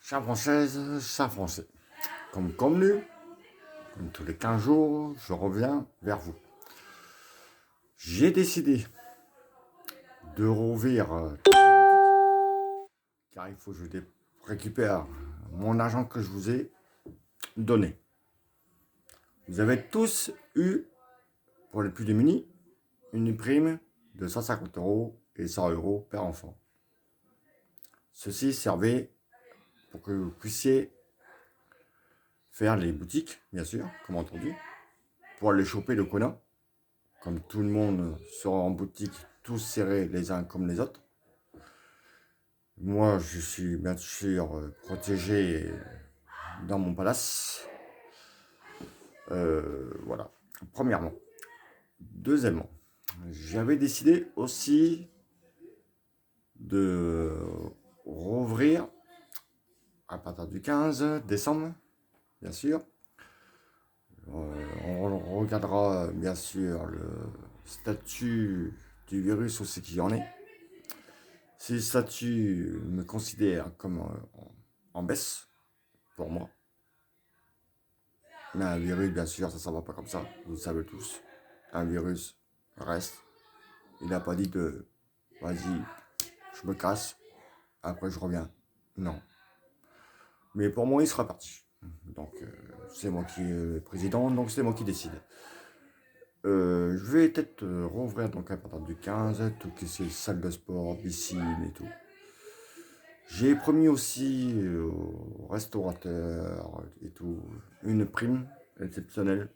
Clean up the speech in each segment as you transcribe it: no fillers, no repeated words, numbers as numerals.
Chère Française, chers Français, comme convenu, comme tous les 15 jours, je reviens vers vous. J'ai décidé de rouvrir car il faut que je récupère mon argent que je vous ai donné. Vous avez tous eu, pour les plus démunis, une prime de 150 € et 100 € par enfant. Ceci servait pour que vous puissiez faire les boutiques, bien sûr, comme entendu, pour aller choper le quota. Comme tout le monde sera en boutique, tous serrés les uns comme les autres. Moi, je suis bien sûr protégé dans mon palace. Voilà, premièrement. Deuxièmement, j'avais décidé aussi de rouvrir à partir du 15 décembre, bien sûr. On regardera bien sûr le statut du virus aussi qui en est. Si le statut me considère comme en baisse, pour moi. Mais un virus, bien sûr, ça ne va pas comme ça, vous le savez tous. Un virus reste. Il n'a pas dit de vas-y, je me casse, après je reviens. Non. Mais pour moi, il sera parti. Donc, c'est moi qui est le président, donc c'est moi qui décide. Je vais peut-être rouvrir donc à partir du 15, toutes ces salles de sport, piscine et tout. J'ai promis aussi aux restaurateurs et tout une prime exceptionnelle,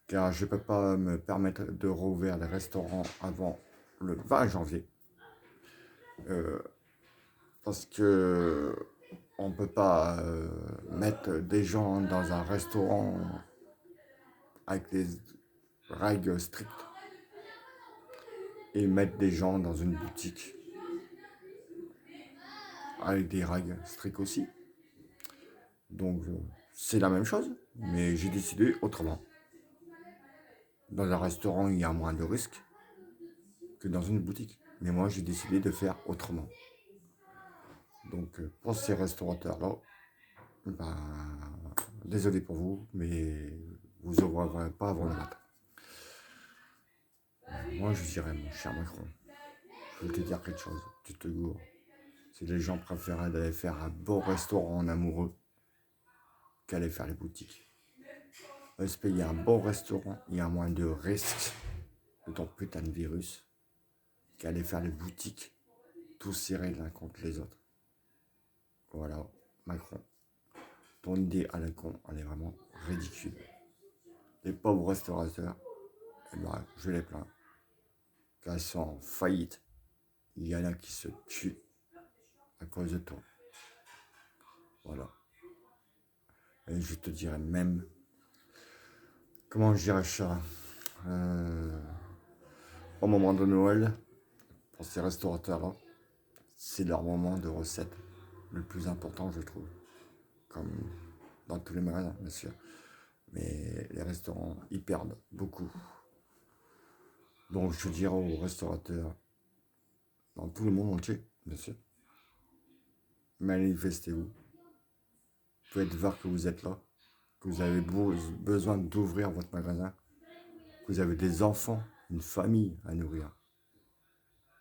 car je ne peux pas me permettre de rouvrir les restaurants avant le 20 janvier. Parce que on ne peut pas mettre des gens dans un restaurant avec des règles strictes et mettre des gens dans une boutique avec des règles strictes aussi. Donc c'est la même chose, mais j'ai décidé autrement. Dans un restaurant, il y a moins de risques que dans une boutique. Mais moi, j'ai décidé de faire autrement. Donc pour ces restaurateurs-là, ben, désolé pour vous, mais vous n'ouvrez pas avant le matin. Moi, je dirais, mon cher Macron, je vais te dire quelque chose, tu te gourres. Si les gens préféraient d'aller faire un beau restaurant en amoureux qu'aller faire les boutiques. Se payer un bon restaurant, il y a moins de risques de ton putain de virus qu'aller faire les boutiques, tous serrés l'un contre les autres. Voilà, Macron. Ton idée à la con, elle est vraiment ridicule. Les pauvres restaurateurs, eh ben, je les plains. Quand ils sont en faillite, il y en a qui se tuent à cause de toi. Voilà. Et je te dirais même, comment je dirais ça, au moment de Noël, pour ces restaurateurs-là, c'est leur moment de recette le plus important, je trouve. Comme dans tous les magasins, bien sûr. Mais les restaurants, ils perdent beaucoup. Donc je dirais aux restaurateurs, dans tout le monde entier, bien sûr, manifestez-vous. Faites voir que vous êtes là, que vous avez besoin d'ouvrir votre magasin, que vous avez des enfants, une famille à nourrir.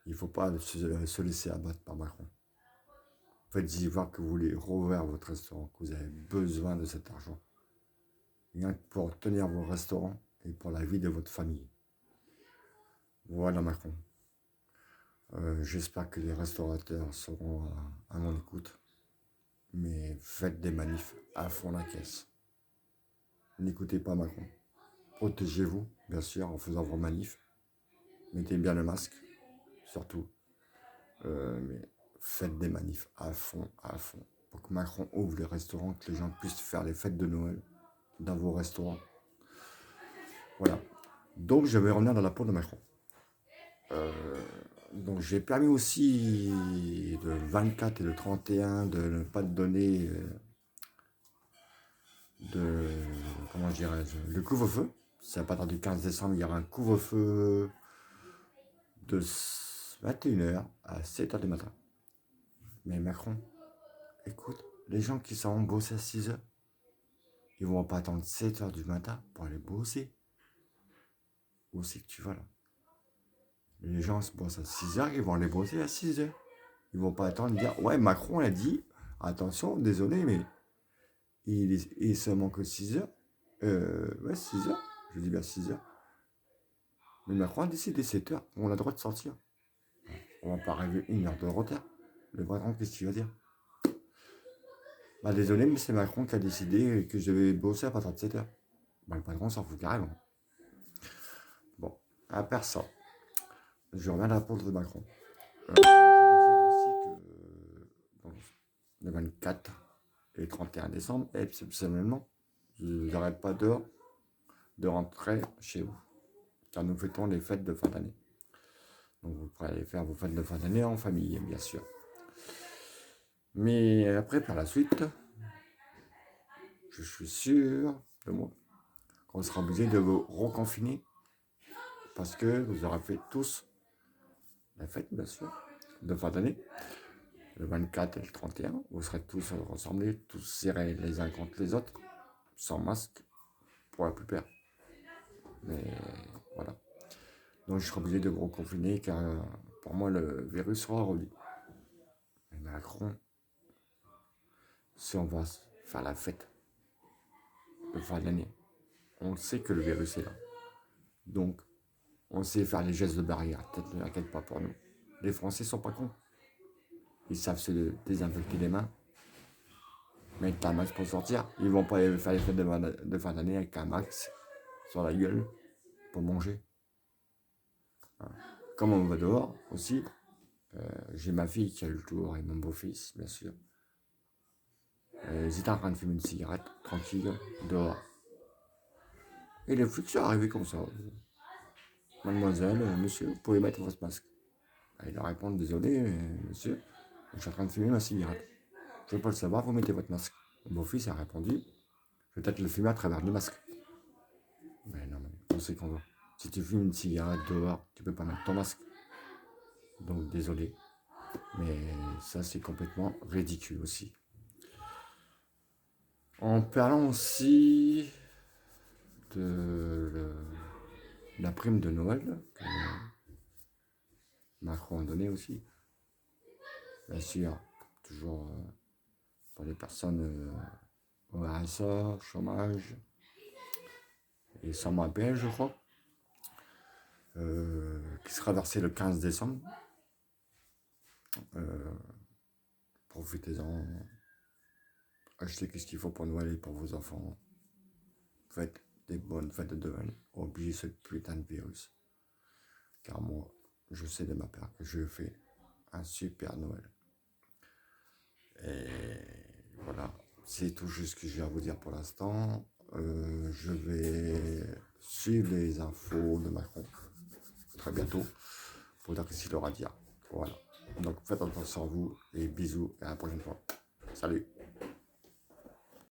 Il ne faut pas se laisser abattre par Macron. Faites-y voir que vous voulez rouvrir votre restaurant, que vous avez besoin de cet argent. Rien que pour tenir vos restaurants et pour la vie de votre famille. Voilà Macron. J'espère que les restaurateurs seront à mon écoute. Mais faites des manifs à fond la caisse. N'écoutez pas Macron. Protégez-vous, bien sûr, en faisant vos manifs. Mettez bien le masque, surtout. Mais faites des manifs à fond, pour que Macron ouvre les restaurants, que les gens puissent faire les fêtes de Noël dans vos restaurants. Voilà. Donc, je vais revenir dans la peau de Macron. Donc, j'ai permis aussi le 24 et le 31 de ne pas donner comment dirais-je, le couvre-feu. C'est à partir du 15 décembre, il y aura un couvre-feu de 21 h à 7 h du matin. Mais Macron, écoute, les gens qui sont bossés à 6 heures, ils vont pas attendre 7 heures du matin pour aller bosser. Où c'est que tu vas là? Les gens se bossent à 6 heures, ils vont aller bosser à 6 heures. Ils vont pas attendre de dire, ouais, Macron a dit, attention, désolé, mais il est seulement que 6 heures. Ouais, 6 heures. Je dis bien 6 heures. Mais Macron a décidé 7 heures. On a le droit de sortir. On va pas arriver 1 heure de retard. Le patron, qu'est-ce qu'il va dire? Bah désolé, mais c'est Macron qui a décidé que je devais bosser à partir de 7 heures. Bah le patron s'en fout carrément. Bon, à part ça, je reviens à la réponse de Macron. Je veux dire aussi que le 24 et 31 décembre, exceptionnellement, je n'arrête pas de rentrer chez vous. Car nous fêtons les fêtes de fin d'année. Donc vous pourrez aller faire vos fêtes de fin d'année en famille, bien sûr. Mais après, par la suite, je suis sûr de moi qu'on sera obligé de vous reconfiner parce que vous aurez fait tous la fête, bien sûr, de fin d'année. Le 24 et le 31, vous serez tous rassemblés, tous serrés les uns contre les autres, sans masque pour la plupart. Mais voilà. Donc je serai obligé de vous reconfiner car pour moi le virus sera revenu. Et Macron, si on va faire la fête de fin d'année, on sait que le virus est là. Donc on sait faire les gestes de barrière, peut-être ne t'inquiète pas pour nous. Les Français sont pas cons. Ils savent se désinfecter les mains, mettre un max pour sortir. Ils vont pas faire les fêtes de fin d'année avec un max sur la gueule pour manger. Comme on va dehors aussi, j'ai ma fille qui a le tour et mon beau-fils, bien sûr. Ils étaient en train de fumer une cigarette, tranquille, dehors. Et les flics sont arrivés comme ça. Mademoiselle, monsieur, vous pouvez mettre votre masque. Il leur répond, désolé, monsieur, je suis en train de fumer ma cigarette. Je ne veux pas le savoir, vous mettez votre masque. Mon beau-fils a répondu, je vais peut-être le fumer à travers le masque. Mais non, mais on sait qu'on va. Si tu fumes une cigarette dehors, tu peux pas mettre ton masque. Donc désolé. Mais ça, c'est complètement ridicule aussi. En parlant aussi de la prime de Noël que Macron a donné aussi. Bien sûr, toujours pour les personnes au RSA, chômage et sans mois payé, je crois, qui sera versé le 15 décembre. Profitez-en, achetez ce qu'il faut pour Noël et pour vos enfants. Faites des bonnes fêtes de Noël. Oubliez ce putain de virus. Car moi, je sais de ma part que je fais un super Noël. Et voilà, c'est tout juste ce que j'ai à vous dire pour l'instant. Je vais suivre les infos de Macron très bientôt pour dire ce qu'il aura à dire. Voilà. Donc faites attention à vous et bisous et à la prochaine fois. Salut.